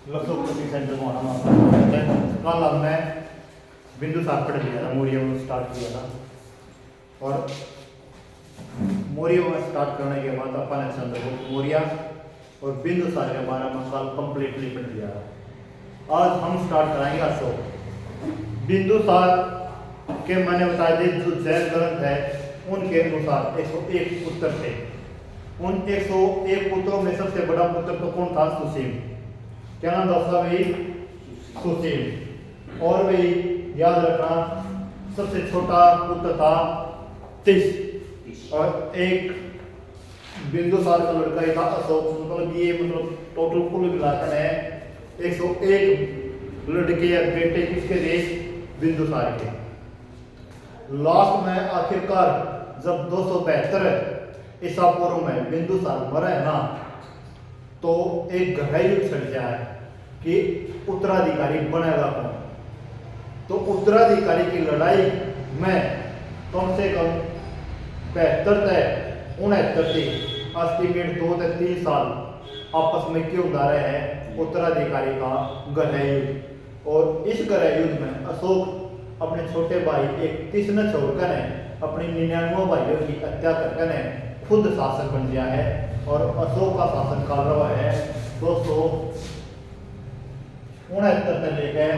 Lucknow centre में आना है। कल हमने बिंदुसार पढ़ लिया था, मौर्य वंश स्टार्ट किया था और मौर्य वंश स्टार्ट करने के बाद अपन ने चंद्रगुप्त मौर्य और बिंदुसार के बारे में कल कंप्लीटली पढ़ लिया था। आज हम स्टार्ट कराएंगे अशोक। बिंदुसार के मैंने बताया थे जो जैन ग्रंथ है उनके अनुसार 101 पुत्र थे। उन 101 पुत्रों में सबसे बड़ा पुत्र तो कौन था? सुसीम। क्या नाम था उसका भाई? सुसीम। और भाई याद रखना सबसे छोटा पुत्र था तिस और एक बिंदुसार का लड़का ही था अशोक। मतलब ये टोटल कुल मिलाकर है 101 लड़के या बेटे किसके थे? बिंदुसार के। लास्ट में आखिरकार जब 272 ईसा पूर्व में बिंदुसार मरा है ना, तो एक गहरा युद्ध छिड़ जाए कि उत्तराधिकारी बनेगा कौन। तो उत्तराधिकारी की लड़ाई में कम से कम 75 से 69 एस्टिमेट 2 से 3 साल आपस में क्यों रहे हैं उत्तराधिकारी का गहरा युद्ध। और इस गहरा युद्ध में अशोक अपने छोटे भाई एक तिस ने छोड़कर अपनी 99 भाइयों की हत्या करके खुद शासक बन गया है। और अशोक का शासन काल रहा है 269 से लेकर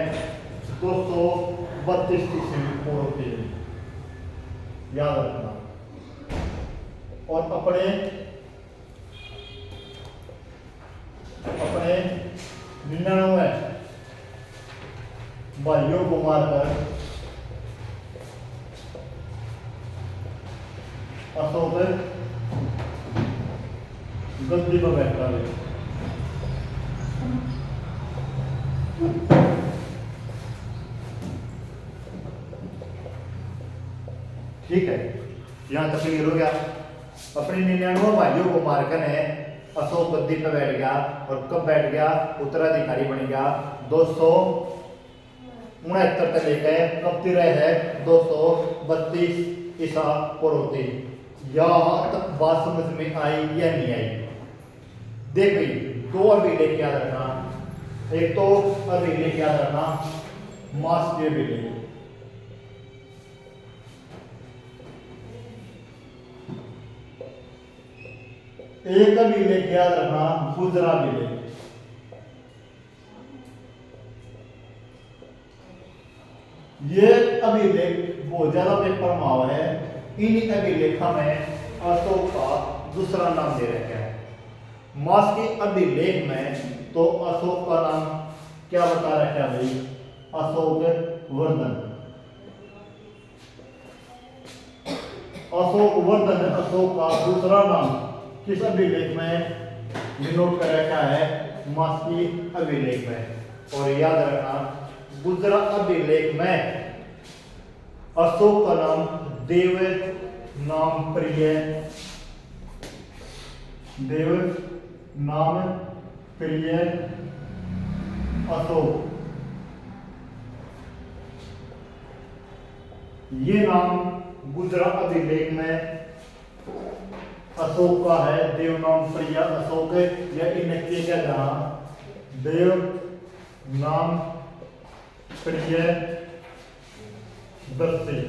232 ईस्वी पूर्व के। याद रखना। और अपने 99 भाइयों को मारकर अशोक गद्दी पर बैठा है। ठीक है, यहां तक क्लियर हो गया। अपने 99 भाइयों को मारकर अशोक गद्दी पर बैठ गया। और कब बैठ गया? उत्तराधिकारी बन गया 269 से लेकर कब तक है 232 ईसा पूर्व। यहाँ तक बात समझ में आई या नहीं आई? देख भाई, दो अभिलेख याद रखना। एक तो अभिलेख याद रखना मास्की अभिलेख, एक अभिलेख याद रखना गुजरा अभिलेख। ये अभिलेख बहुत ज्यादा पेपर में आवा है। इन अभिलेखा में अशोक का दूसरा नाम दे रखा है। मास्की अभिलेख में तो अशोक का नाम क्या बता रखा है भाई? अशोक वर्धन। अशोक वर्धन अशोक का दूसरा नाम किस अभिलेख में डिनोट कर रखा है? मास्की अभिलेख में। और याद रखना गुजरा अभिलेख में अशोक का नाम देव नाम प्रिय, देव नाम प्रिय अशोक, ये नाम गुजरा अभिलेख में अशोक का है। देव नाम प्रिय अशोक या इनके क्या जहां देव नाम प्रिय दर्शी,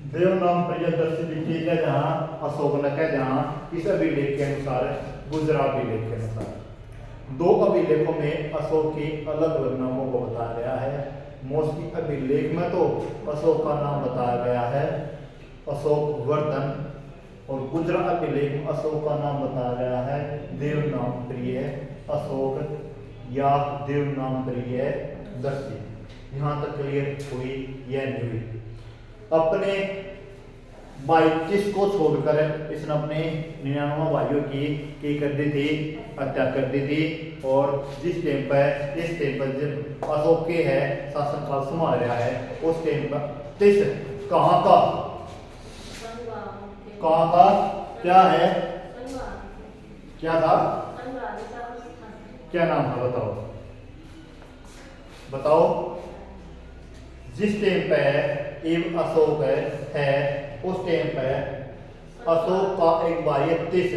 देव नाम प्रिय दर्शी लिखी है जहां अशोक ने कहा जहां इस अभिलेख के अनुसार गुजरा अभिलेख के अनुसार। दो अभिलेखों में अशोक के अलग अलग नामों को बताया गया है। मोस्टली अभिलेख में तो अशोक का नाम बताया गया है अशोक वर्धन, और गुजरा अभिलेख में अशोक का नाम बताया गया है देव नाम प्रिय अशोक या देव नाम प्रिय दर्शी। यहां तक क्लियर हुई या नहीं हुई? अपने भाई किसको छोड़कर इसने अपने 99 भाइयों की कर दी थी? हत्या कर दी थी। और जिस टाइम पर इस टाइम पर जब अशोक के है शासन काल संभाल रहा है उस टाइम पर तिस कहाँ का क्या है? क्या था? क्या नाम था? बताओ बताओ। जिस टाइम पे एवं अशोक है उस टाइम पे अशोक का एक भाई 31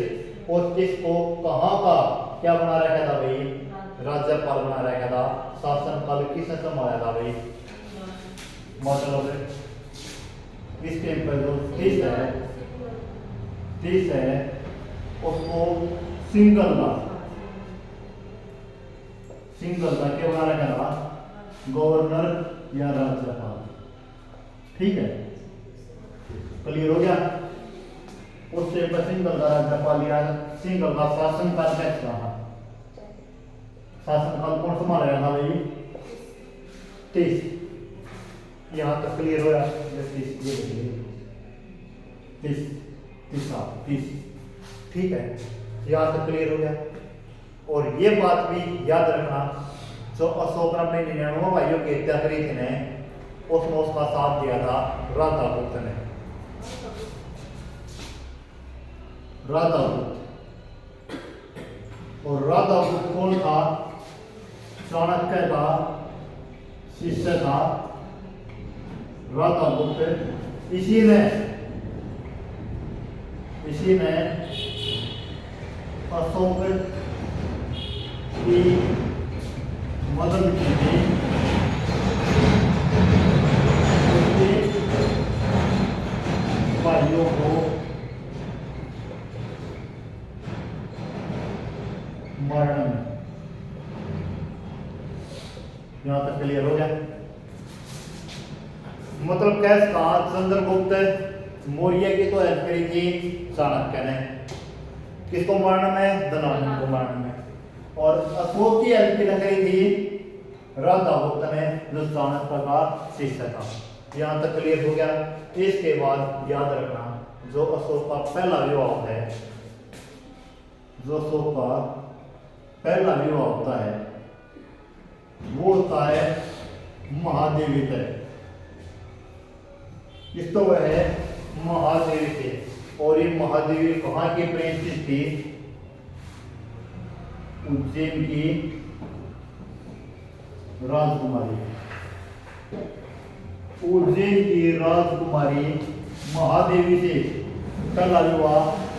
और किसको कहाँ का क्या बना रखा था भाई, राज्यपाल बना रखा था। शासन काल किसने संभाला था भाई, मतलब इस टाइम पर जो तीस है उसको सिंगल का क्या बना रखा था, गवर्नर या राज्यपाल। ठीक है, क्लियर हो गया। उससे सिंगल का राज्यपाल या सिंगल का शासनकाल कैसा था, शासनकाल कौन संभाल रहा था भाई, 30। यहाँ तक क्लियर हो गया, 30। ठीक है, यहाँ तक क्लियर हो गया। और ये बात भी याद रखना, जो अशोक ने 99 भाइयों की हत्या करी थी ने, उसमें उसका साथ दिया था राधागुप्त ने। और राधागुप्त कौन था, चाणक्य का शिष्य था राधागुप्त। इसी ने अशोक की मदद की थी, उसके भाइयों को मारने में। यहां तक क्लियर हो गया। मतलब कैसे कहा, चंद्रगुप्त मौर्य की तो हेल्प करी थी चाणक्य ने, किसको मारने में, धनानंद को मारने में। और अशोक की हेल्प की करी थी राधागुप्त ने, जो चाणक्य का शिष्य था। यहां तक क्लियर हो गया। इसके बाद याद रखना, जो अशोक का पहला विवाह है, जो अशोक का पहला विवाह होता है वो होता है महादेवी तय। इस तो वह है महादेवी से। और ये महादेवी कहाँ की प्रिंसेस थी, उज्जैन की राजकुमारी। उज्जैन की राजकुमारी महादेवी से पहला विवाह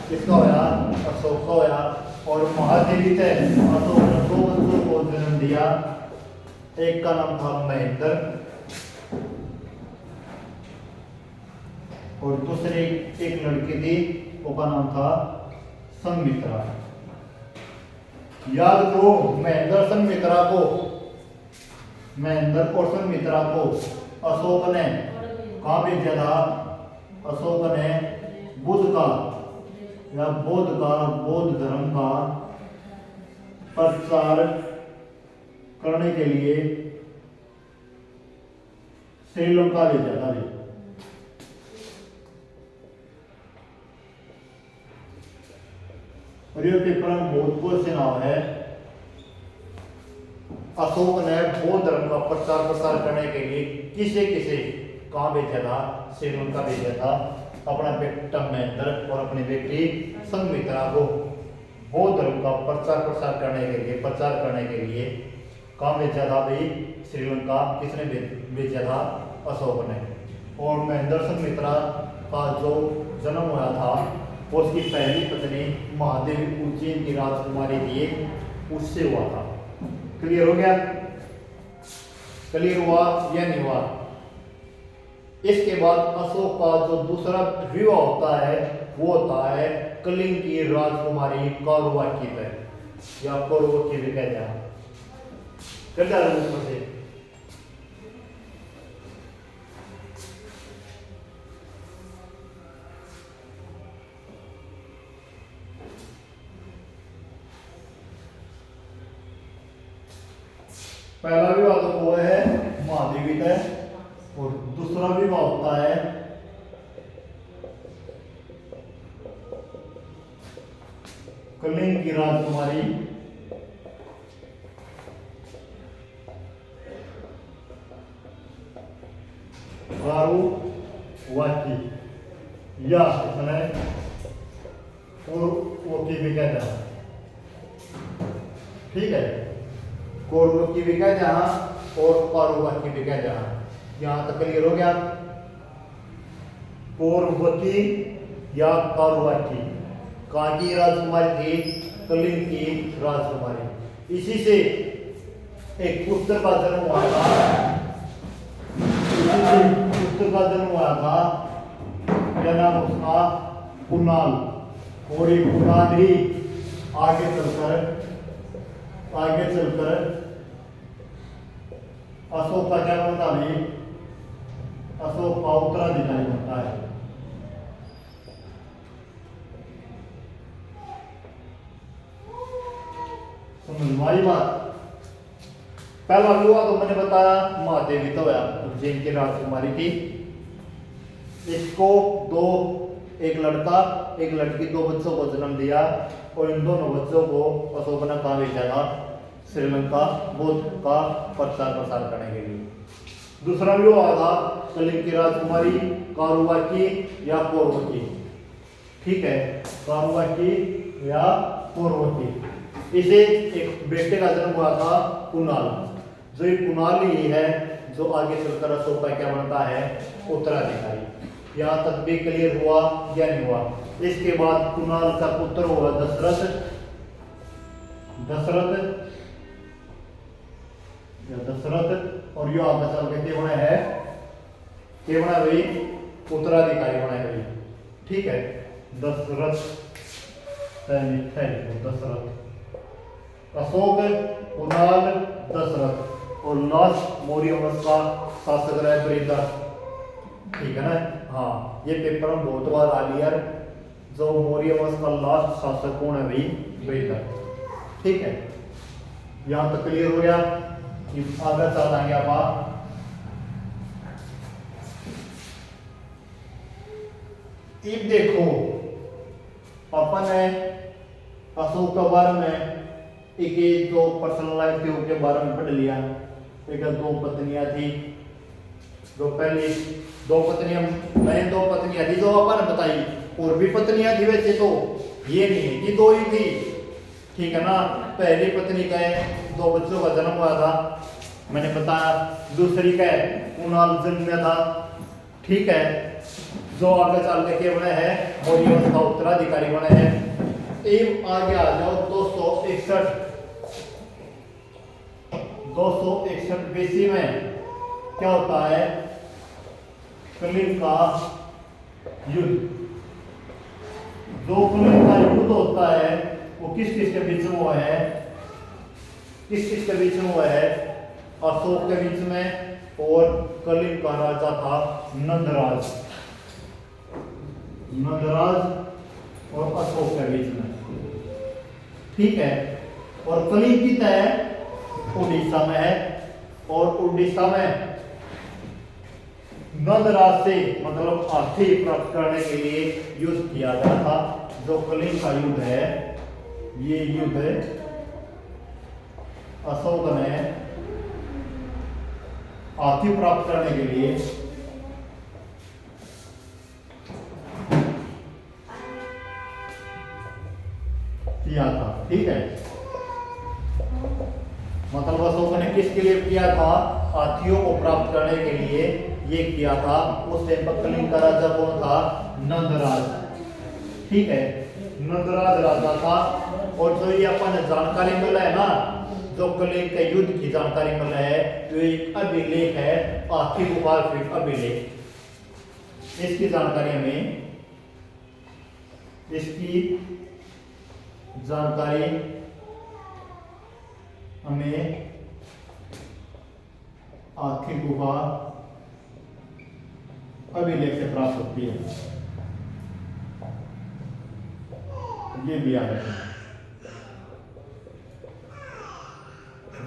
किसका होया, अशोक का होया। और महादेवी से अशोक ने 2 बच्चों को जन्म दिया। एक का नाम था महेंद्र और दूसरे एक लड़की थी, उसका नाम था संमित्रा। याद करो, महेंद्र और संमित्रा को अशोक ने कहाँ भेजा था, अशोक ने बुद्ध धर्म का प्रचार करने के लिए श्रीलंका भेजा था। और ये पेपर में बहुत से नाम है। अशोक ने बौद्ध धर्म का प्रसार करने के लिए किसे कहाँ भेजा था, श्रीलंका भेजा था। अपना बेटा महेंद्र और अपनी बेटी संमित्रा को बौद्ध धर्म का प्रचार करने के लिए कहाँ भेजा था भाई, श्रीलंका। किसने भेजा था, अशोक ने। और महेंद्र संमित्रा का जो जन्म हुआ था, उसकी पहली पत्नी महादेवी उज्जैन की राजकुमारी थी, उससे हुआ था। क्लियर हो गया, क्लियर हुआ या नहीं हुआ। इसके बाद अशोक का जो दूसरा विवाह होता है वो होता है कलिंग की राजकुमारी कौरवाकी पे, या कौरवाकी भी कहते हैं। से पहला विवाह तो वो है महादेवी का, और दूसरा विवाह होता है कलिंग की राजकुमारी कौरवाकी, या वो की भी कहते हैं। ठीक है, कौरवाकी भी कहते हैं और कौरवाकी भी कहते हैं। यहां तक क्लियर हो गया। कौरवाकी या कौरवाकी, कहाँ की राजकुमारी थी? कलिंग की राजकुमारी। इसी से एक पुत्र का जन्म हुआ था, इसी से पुत्र का जन्म हुआ था, क्या नाम उसका? कुणाल। और ये कुणाल ही आगे चलकर अशोक का क्या बनता है? अशोक का उत्तराधिकारी बनता है। समझ बात। पहला विवाह तो मैंने बताया महादेवी तो है उज्जैन की राजकुमारी की। इसको एक लड़का एक लड़की, 2 बच्चों को जन्म दिया और इन दोनों बच्चों को अशोक ने कहा भेजा था? श्रीलंका बौद्ध का प्रचार प्रसार करने के लिए। दूसरा विवाह था कलिंग की राजकुमारी कारुबाकी या कौरवकी। ठीक है, कारुबाकी या कौरवकी। इसे एक बेटे का जन्म हुआ था कुणाल। जो ये कुणाल ही है जो आगे चलकर अशोक का क्या बनता है? उत्तराधिकारी। यहाँ तक भी क्लियर हुआ या नहीं हुआ? इसके बाद कुणाल का पुत्र हुआ दशरथ और यो आगे चल के क्या बना भाई? उत्तराधिकारी बना है भाई। ठीक है, दशरथ, अशोक, कुणाल, दशरथ और लास्ट मौर्य वंश का शासक रहा बृहद। ठीक है ना? हाँ, ये पेपर में बहुत बार आ लिया। जो मौर्य वंश का लास्ट शासक कौन है भाई? बृहद। ठीक है, यहां तक क्लियर हो गया। आगे चलेंगे आप। अब देखो अपन है अशोक के बारे में एक दो पर्सनल लाइफ के बारे में पढ़ लिया। एक 2 पत्नियां थी, जो पहली 2 पत्नियां, मैंने 2 पत्नियां थी जो अपन बताई। और भी पत्नियां थी वैसे तो, ये नहीं है कि 2 ही थी। ठीक है ना? पहली पत्नी का 2 बच्चों का जन्म हुआ था, मैंने बताया। दूसरी का कुणाल जन्म था। ठीक है, जो आगे चल के बने हैं मौर्य वंश का उत्तराधिकारी बने हैं। अब आगे आ जाओ 261 बीसी में क्या होता है? कलिंग का युद्ध। जो कलिंग का युद्ध होता है वो किस के बीच में हुआ है? किस के बीच में हुआ है? अशोक के बीच में और कलिंग का राजा था नंदराज और अशोक के बीच में। ठीक है, और कलिंग की तय उड़ीसा में है और उड़ीसा में नंदराज से मतलब आर्थिक प्राप्त करने के लिए युद्ध किया गया था। जो कलिंग का युद्ध है, ये युद्ध अशोक ने आर्थिक प्राप्त करने के लिए किया था। ठीक है, मतलब अशोक ने किसके लिए किया था? हाथियों को प्राप्त करने के लिए ये किया था। उस टाइम पर कलिंग का राजा कौन था? नंदराज। ठीक है, नंदराज राजा था। और जो ये अपन जानकारी मिला है ना, जो कलिंग के युद्ध की जानकारी मिला है, जो एक अभिलेख है, हाथी गुफा अभिलेख। इसकी जानकारी हमें हाथी गुफा अभिलेख से प्राप्त होती है। ये भी याद रखना।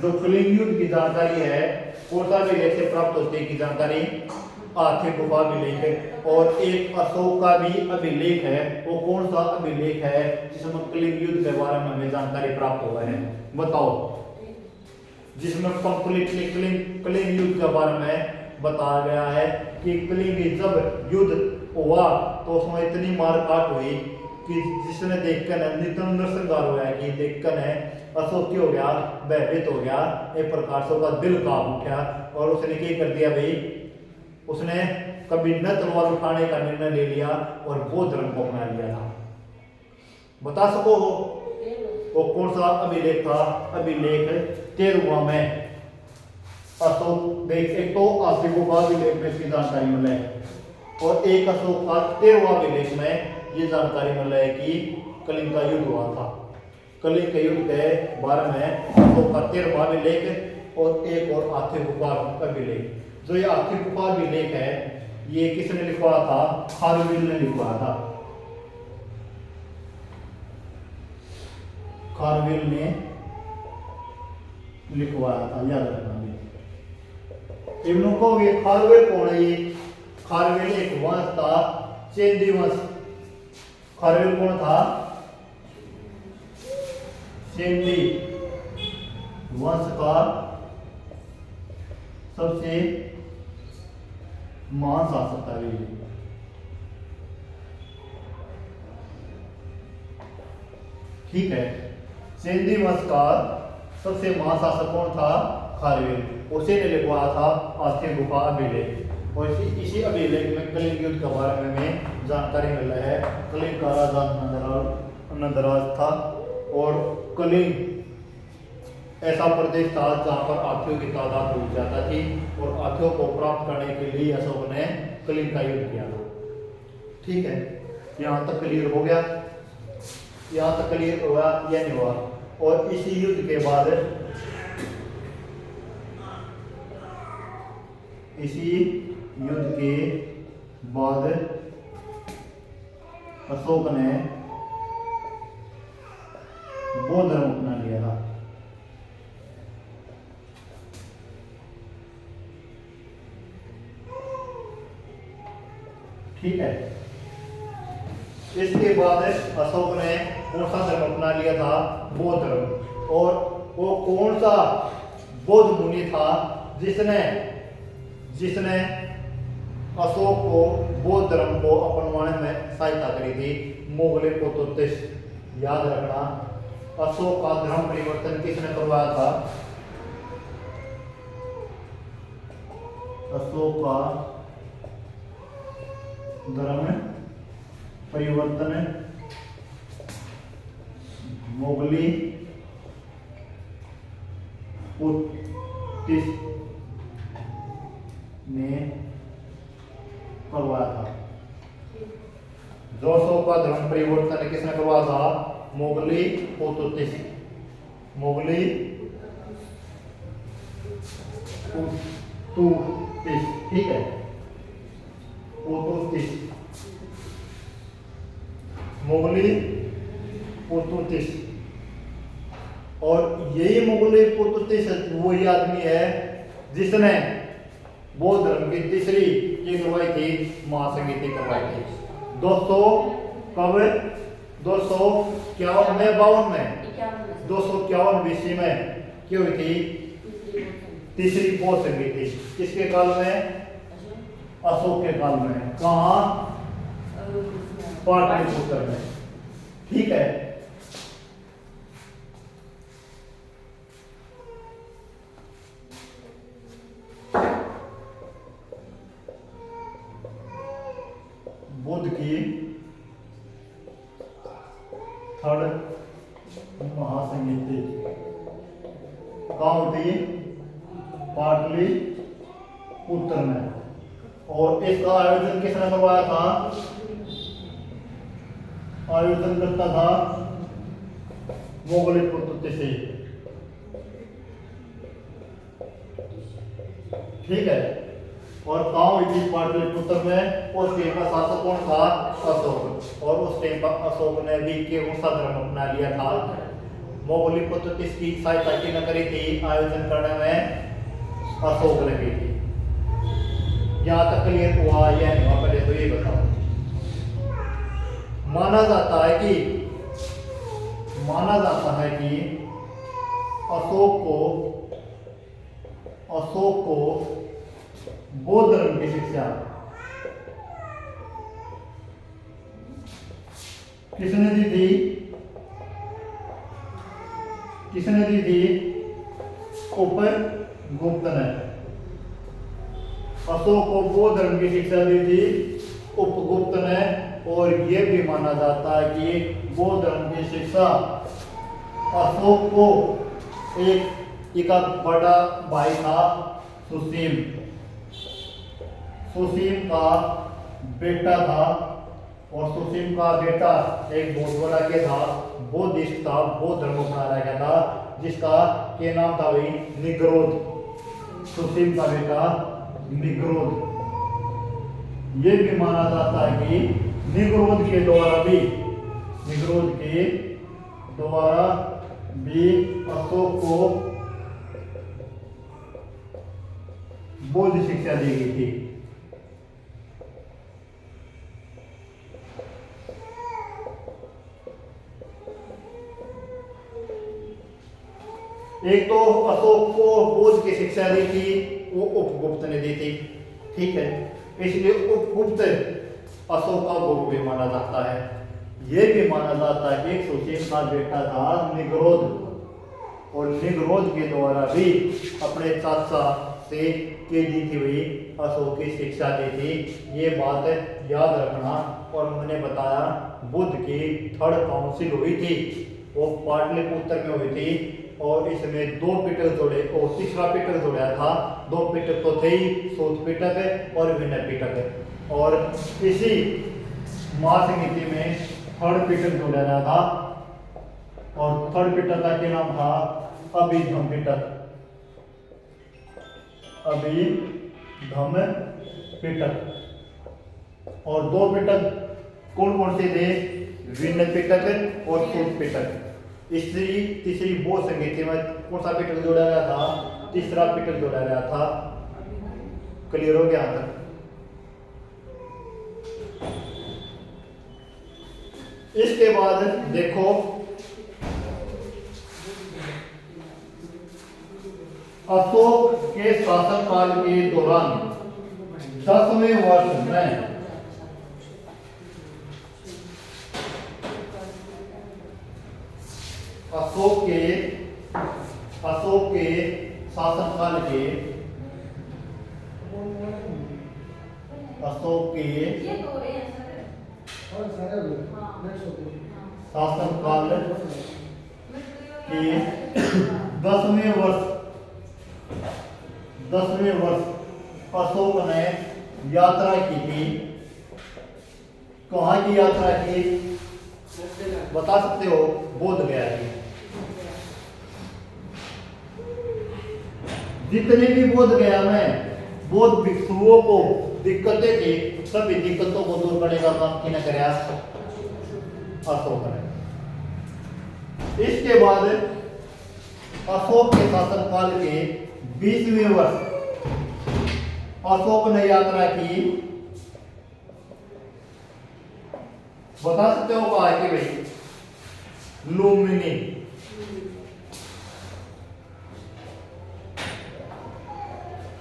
जो कलिंग युद्ध की जानकारी है कौन सा अभिलेख से प्राप्त होती है की जानकारी? हाथी गुफा अभिलेख है। और एक अशोक का भी अभिलेख है। वो कौन सा अभिलेख है जिसमें कलिंग युद्ध के बारे में हमें जानकारी प्राप्त हुआ है? बताओ। जिसमें कलिंग युद्ध के बारे में बताया गया है कि कलिंग जब युद्ध हुआ तो उसमें इतनी मार काट हुई कि जिसने देखकर नितंद्र श्रृंगार हुआ है कि देखकर है अशोक हो गया, भयभीत हो गया। एक प्रकार से उसका दिल कांप उठा और उसने क्या कर दिया भाई? उसने कभी न तलवार उठाने का निर्णय ले लिया और बौद्ध धर्म को अपना लिया था। बता सको हो वो कौन सा अभिलेख था? अभिलेख 13वां में अशोक देख। एक तो आसिफ गुफा अभिलेख में इसकी जानकारी मिले और एक अशोक का 13वां अभिलेख में ये जानकारी मिले कि कलिंग का युद्ध हुआ था। कलिंग के युद्ध के बारे में अशोक का 13वां अभिलेख और एक और आसिफ गुफा अभिलेख। जो ये आसिफ गुफा अभिलेख है ये किसने लिखवाया था? खारवेल ने लिखवाया था। खारवेल ने लिखवाया था, याद रखना। इब्न को ये खारवेल कौन है? ये खारवेल एक वंश था, चेंदी वंश। खारवेल कौन था? चेंदी वंश का सबसे महान शासक था ये। ठीक है, चेंदी वंश का सबसे महान शासक कौन था? खारवेल। उसे ने लिखवाया था आसिफ गुफा अभिलेख। और इसी अभिलेख में कलिंग युद्ध के बारे में जानकारी मिल रहा है। कलिंग का राजा नंदराज था और कलिंग ऐसा प्रदेश था जहां पर हाथियों की तादाद बहुत ज्यादा थी और हाथियों को प्राप्त करने के लिए अशोक ने कलिंग का युद्ध किया था। ठीक है, यहाँ तक क्लियर हो गया? यहाँ तक क्लियर हुआ या नहीं हुआ? और इसी युद्ध के बाद अशोक ने बौद्ध धर्म अपना लिया था। ठीक है, इसके बाद अशोक ने कौन सा धर्म अपना लिया था? बौद्ध धर्म। और वो कौन सा बौद्ध मुनि था जिसने अशोक को बौद्ध धर्म को अपनाने में सहायता करी थी? मुगले पोतुतिस। याद रखना, अशोक का धर्म परिवर्तन किसने करवाया था? अशोक का धर्म परिवर्तन मुगली पोतुतिस ने करवाया था। जो अशोक का धर्म परिवर्तन किसने करवाया था? मुगली पोतुतिस। मुगली पोतुतिस। ठीक है, पोतुतिस, मुगली पोतुतिस। और यही मुगली पोतुतिस वही आदमी है जिसने बौद्ध धर्म की तीसरी ये करवाई थी, महासंगीति करवाई थी। 251 में 52 में 251 बीसी में क्या हुई थी? तीसरी बौद्ध संगीति। किसके काल में? अशोक के काल में। कहाँ? पाटलिपुत्र में। ठीक है, बुद्ध की थर्ड महासंगीति कहाँ होती? पाटलिपुत्र में। और इसका आयोजन किसने करवाया था? आयोजन करता था मुगली पोतुतिस। ठीक है, और कहाँ हुई थी? पाटलिपुत्र में। उस टाइम का शासक कौन था? अशोक। और उस टाइम पर अशोक ने भी कौन सा धर्म अपना लिया था? मुगली पोतुतिस की सहायता किसने करी थी? आयोजन करने में अशोक ने की थी। यहाँ तक क्लियर हुआ या नहीं हुआ? पहले तो ये बताओ। माना जाता है कि अशोक को बौद्ध धर्म की शिक्षा किसने दी थी? उपगुप्त ने। अशोक को बौद्ध धर्म की शिक्षा दी थी उपगुप्त ने। और ये भी माना जाता है कि बौद्ध धर्म की शिक्षा अशोक को एक बड़ा भाई था सुसीम, सुसीम का बेटा था, और सुसीम का बेटा एक बहुत बड़ा क्या था, बौद्धिस्ट था, बौद्ध धर्म अपनाया गया था, जिसका क्या नाम था भाई, निग्रोध। सुसीम का बेटा निग्रोध। ये भी माना जाता है कि निग्रोध के द्वारा भी अशोक को बौद्ध शिक्षा दी गई थी। एक तो अशोक को बौद्ध की शिक्षा दी थी, वो उपगुप्त ने दी थी, ठीक है, इसलिए उपगुप्त अशोक का गुरु भी माना जाता है। यह भी माना जाता है कि सुसीम का बेटा था निग्रोध, और निग्रोध के द्वारा भी अपने चाचा से के दी थी हुई अशोक की शिक्षा दी थी। ये बात याद रखना। और मैंने बताया बुद्ध की थर्ड काउंसिल हुई थी, वो पाटलिपुत्र में हुई थी, और इसमें दो पिटक जोड़े और तीसरा पिटक जोड़ा था। दो पिटक तो थे ही, सूत पिटक और विनय पिटक, और इसी महासमिति में थर्ड पिटक जोड़ा गया था, और थर्ड पिटक का क्या नाम था, अभिधम पिटक। अभिधम पिटक। और दो पिटक कौन कौन से थे, विनय पिटक और सूत पिटक। तीसरी वो संगीति में कौन सा पिटक जोड़ा गया था, तीसरा पिटक जोड़ा गया था। क्लियर हो गया तक? इसके बाद देखो अशोक के शासनकाल के दौरान 10वें वर्ष में अशोक के शासनकाल के शासनकाल के 10वें वर्ष अशोक ने यात्रा की थी। कहाँ की यात्रा की बता सकते हो? बोध गया की। जितने भी बोध गया में बौद्ध भिक्षुओं को दिक्कतें थी, सभी दिक्कतों को दूर करने का काम किसने कराया? अशोक ने। इसके बाद अशोक के शासनकाल के 20वें वर्ष अशोक ने यात्रा की। बता सकते हो कहा कि भाई लुम्बिनी।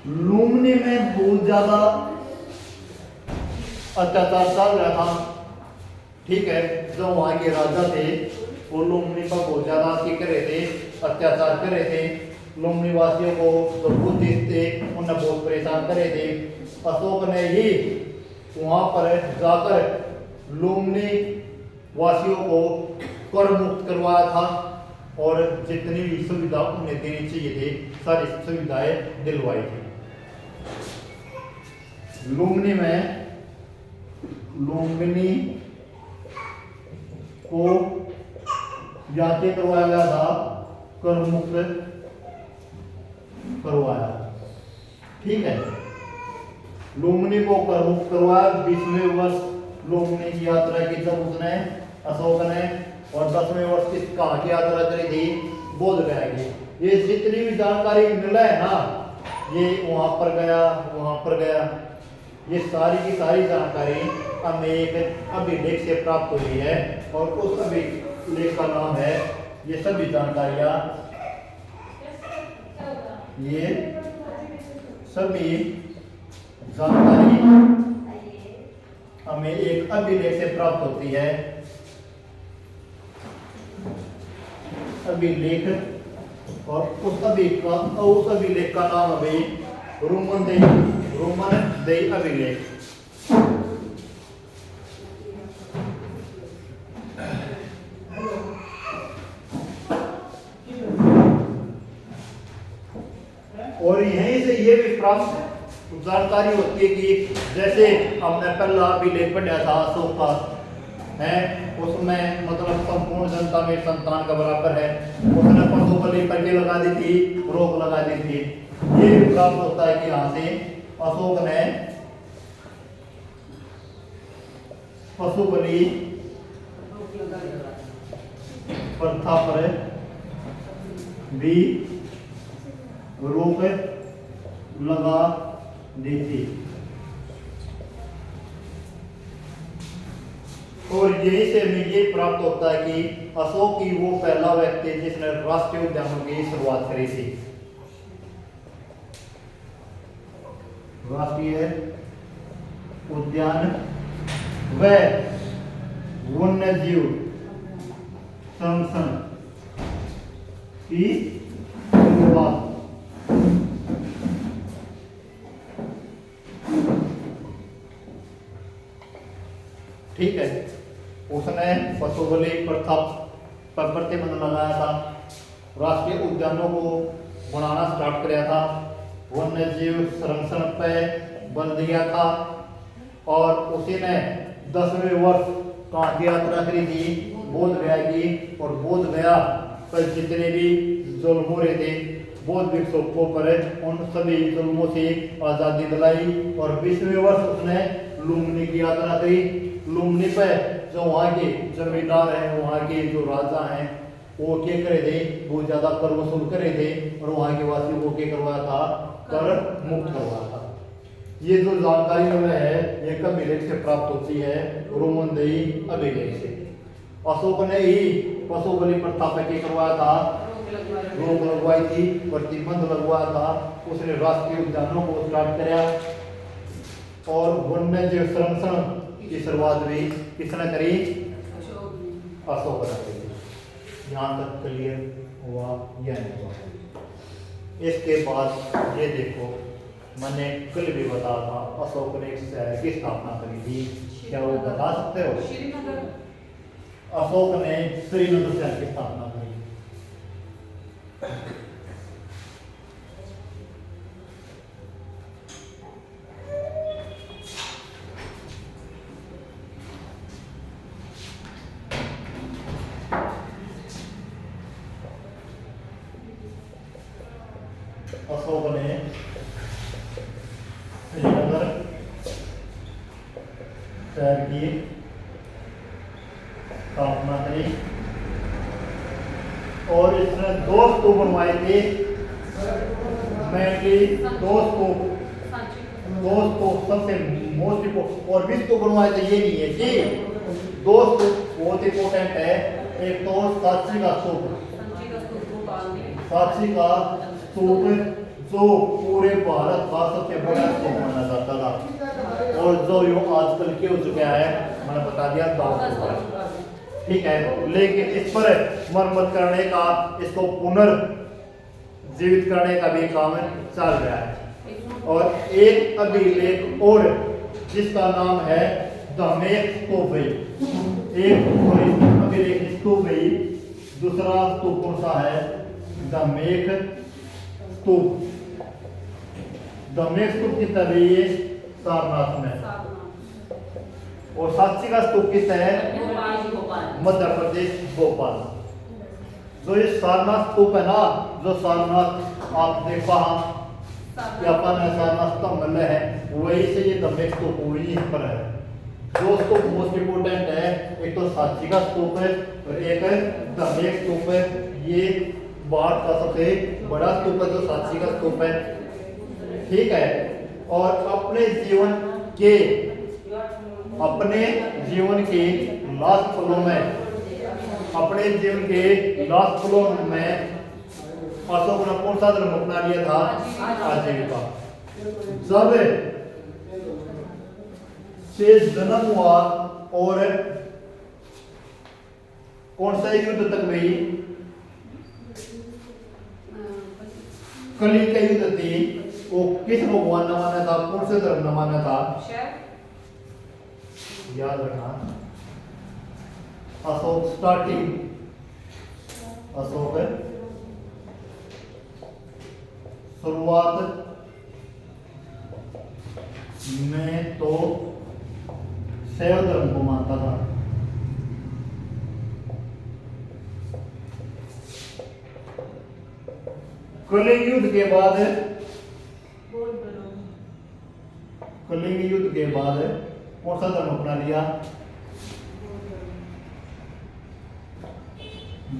लुम्बिनी में बहुत ज्यादा अत्याचार चल रहा था, ठीक है। जो वहां के राजा थे वो लुम्बिनी पर बहुत ज्यादा कर रहे थे, अत्याचार कर रहे थे। लुम्बिनी वासियों को जो बुद्धिस्ट थे उन्हें बहुत परेशान कर रहे थे। अशोक ने ही वहां पर जाकर लुम्बिनी वासियों को कर मुक्त करवाया था, और जितनी भी सुविधा उन्हें देनी चाहिए थी सारी सुविधाएं दिलवाई थी। लुम्बिनी को यात्रा करवाया गया था, कर मुक्त करवाया, ठीक है। लुम्बिनी को कर मुक्त करवाया। 20वें वर्ष लुम्बिनी की यात्रा की जब उसने अशोक ने, और 10वें वर्ष किस कहाँ की यात्रा करी थी? बोध गया की। ये जितनी भी जानकारी मिला है ना, ये वहां पर गया वहां पर गया, ये सारी की सारी जानकारी हमें एक अभिलेख से प्राप्त हुई है, और उस अभिलेख का नाम है, ये सभी जानकारियां, ये सभी जानकारी हमें एक अभिलेख से प्राप्त होती है। अभिलेख, और उस अभिलेख का नाम अभी रोमन देई अभिलेख। और यहीं से ये भी प्राप्त जानकारी होती है कि जैसे हमने पहला अभिलेख पढ़ा था अशोक का है, उसमें मतलब संपूर्ण जनता में संतान का बराबर है, उसने पशु बलि पर के लगा दी थी, रोक लगा दी थी। ये भी प्राप्त होता है कि यहाँ से अशोक ने पशु बलि प्रथा पर भी रोक लगा दी थी। और यही से हमें ये प्राप्त होता है कि अशोक ही वो पहला व्यक्ति जिसने राष्ट्रीय उद्यानों की शुरुआत करी थी। राष्ट्रीय उद्यान व वन्य जीव संरक्षण की शुरुआत ठीक है, उसने पशु बलि प्रथा पर प्रतिबंध लगाया था, राष्ट्रीय उद्यानों को बनाना स्टार्ट किया था, वन्य जीव संरक्षण पे बल दिया था, और उसी ने 10वें वर्ष कहाँ की यात्रा करी थी, बोध गया की, और बोध गया पर जितने भी जुल्म हो रहे थे बौद्ध भिक्षुकों पर, उन सभी जुल्मों से आजादी दिलाई। और 20वें वर्ष उसने लुम्बिनी की यात्रा करी। लुम्बिनी पे जो वहाँ के जमींदार हैं, वहाँ के जो राजा हैं, वो क्या करे थे, वो ज्यादा कर वसूल करे थे, और वहाँ के वासियों को क्या करवाया था, कर मुक्त करवाया था। ये जो जानकारी हमें है ये कब अभिलेख से प्राप्त होती है, रोमनदेही अभिलेख से। अशोक ने ही पशु बलि प्रथा पे क्या करवाया था, रोक लगवाई थी, प्रतिबंध लगवाया था, उसने राष्ट्रीय उद्यानों को स्टार्ट किया, और वन्य जीव संरक्षण की शुरुआत भी किसने करी, अशोक ने करी। यहाँ तक क्लियर हुआ या नहीं हुआ? इसके बाद ये देखो, मैंने कल भी बताया था अशोक ने एक शहर की स्थापना करी थी, क्या वो बता सकते हो? अशोक ने श्रीनगर शहर की स्थापना करी। अशोक ने श्रीनगर शहर की स्थापना करी, और इसने 2 स्तूप बनवाए थे, मेनली 2 स्तूप सबसे मोस्ट, और भी स्तूप बनवाए थे, ये नहीं है कि 2 स्तूप बहुत इंपॉर्टेंट है। एक तो साची का स्तूप, साची का स्तूप जो पूरे भारत का सबसे बड़ा स्तूप माना जाता था, और जो यो आजकल क्या हो चुका है, मैंने बता दिया 2 स्तूप, ठीक है। लेकिन इस पर मरम्मत करने का, इसको पुनर्जीवित करने का भी काम चल रहा है। और एक अभिलेख और जिसका नाम है दमेक स्तूप, एक अभिलेख स्तूप, दूसरा स्तूप कौन सा है, दमेक स्तूप। दमेक स्तूप कितना है, ये सारनाथ में, और साची का स्तूप कितना है, मध्य प्रदेश भोपाल। जो ये सारनाथ स्तूप है ना, जो सारनाथ आप देखा अपन सारनाथ स्तंभ है, वही से ये दमेक स्तूप वही पर है। दो स्तूप मोस्ट इंपोर्टेंट है, एक तो साची का स्तूप है और एक दमेक स्तूप है। ये भारत का सबसे बड़ा स्तूप है, जो साची का स्तूप है, ठीक है। और अपने जीवन के लास्ट पलों में, अशोक ने कौन सा धर्म अपना लिया था, आजीविका। जब से जन्म हुआ और कौन सा युद्ध तक गई, कली का युद्ध थी, वो किस भगवान ने माना था, कौन से धर्म ने माना था, याद रखना। अशोक शुरुआत में तो शैव धर्म को मानता था, कलिंग युद्ध के बाद कौन सा धर्म अपना लिया?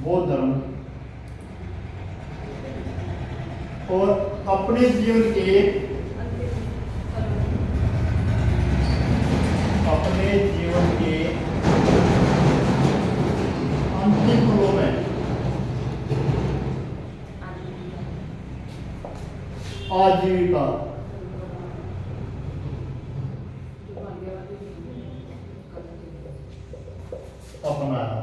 बौद्ध धर्म। और अपने जीवन के अंतिम पलों में आजीविका अपनाया।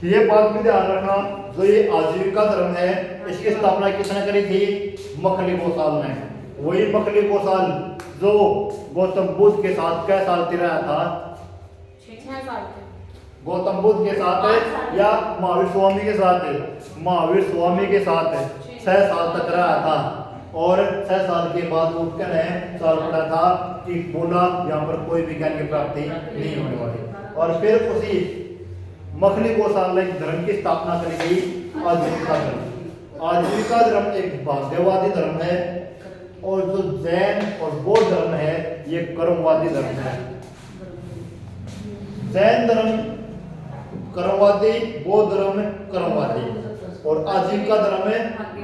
ये बात भी ध्यान रखना, जो ये आजीविका धर्म है इसकी स्थापना किसने करी थी? मखली गोसाल ने। वही मखली गोसाल जो गौतम बुद्ध के साथ कै साल रहा था? 6 साल। गौतम बुद्ध के साथ या महावीर स्वामी के साथ? महावीर स्वामी के साथ 6 साल तक रहा था। और 6 साल के बाद उठकर साल पड़ा था कि बोला यहाँ पर कोई भी ज्ञान की प्राप्ति नहीं होने वाली। और फिर उसी मखली गोसाल ने धर्म की स्थापना करी गई, आजीविका धर्म। आजीविका धर्म एक भाग्यवादी धर्म है, और जो जैन और बौद्ध धर्म है ये कर्मवादी धर्म है। जैन धर्म कर्मवादी, बौद्ध धर्म कर्मवादी, और आजीविका धर्म है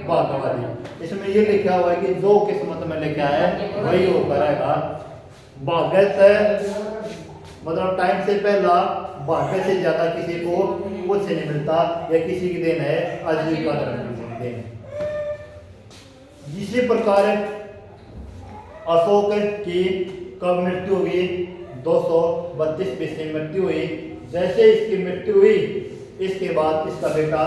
भाग्यवादी। इसमें ये लिखा हुआ है कि जो किस्मत में लिखा है वही होकर रहेगा। भाग्य मतलब टाइम से पहला, भाग्य से ज्यादा किसी को कुछ नहीं मिलता, या किसी की देन है आजीविका धर्म की देन। इसी प्रकार अशोक की कब मृत्यु हुई? 232 BC में मृत्यु हुई। जैसे इसकी मृत्यु हुई इसके बाद इसका बेटा,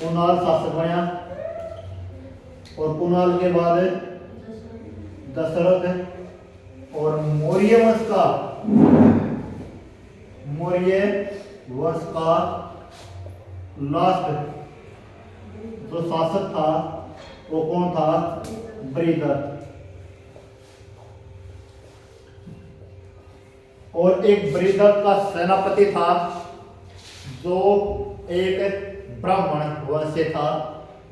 कुणाल शासक बना, और कुणाल के बाद दशरथ। और मौर्य वंश का लास्ट जो शासक था वो कौन था? बृहदत्त। और एक बृहदत्त का सेनापति था जो एक ब्राह्मण वंश से था।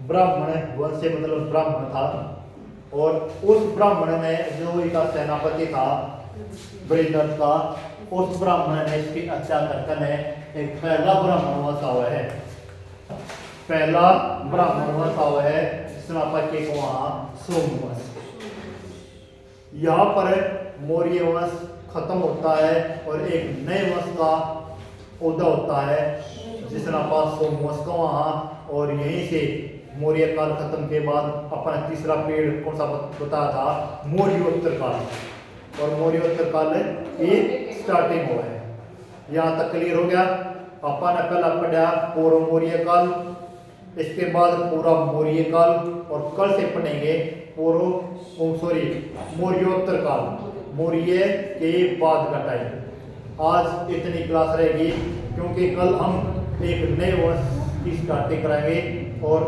ब्राह्मण वंश से मतलब ब्राह्मण था, और उस ब्राह्मण ने जो इसका सेनापति था बृहदत्त का, उस ब्राह्मण ने इसकी हत्या करके एक पहला ब्राह्मण वंश हुआ है। पहला ब्राह्मण वंश हुआ है सेनापति को वहां सोमवंश। यहाँ पर मौर्य वंश खत्म होता है और एक नए वंश का उदय होता है जिसका पास सोमवंश का वहां। और यहीं से मौर्य काल खत्म के बाद अपना तीसरा पेड़ कौन सा बताया था? मौर्योत्तर काल। और मौर्योत्तर काल की स्टार्टिंग हुआ है। यहाँ तक क्लियर हो गया। अपन ने पहला पढ़ा पूर्व मौर्य काल, इसके बाद पूरा मौर्य काल, और कल से पढ़ेंगे मौर्योत्तर काल, मौर्य के बाद का टाइम। आज इतनी क्लास रहेगी क्योंकि कल हम एक नए वर्ष की स्टार्टिंग कराएंगे, और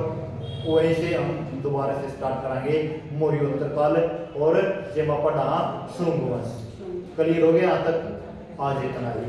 वहीं से हम दोबारा से स्टार्ट कराएंगे मौर्योत्तर काल, और जेमा पढ़ा शुंग वंश। क्लियर हो गया यहाँ तक? आज इतना ही।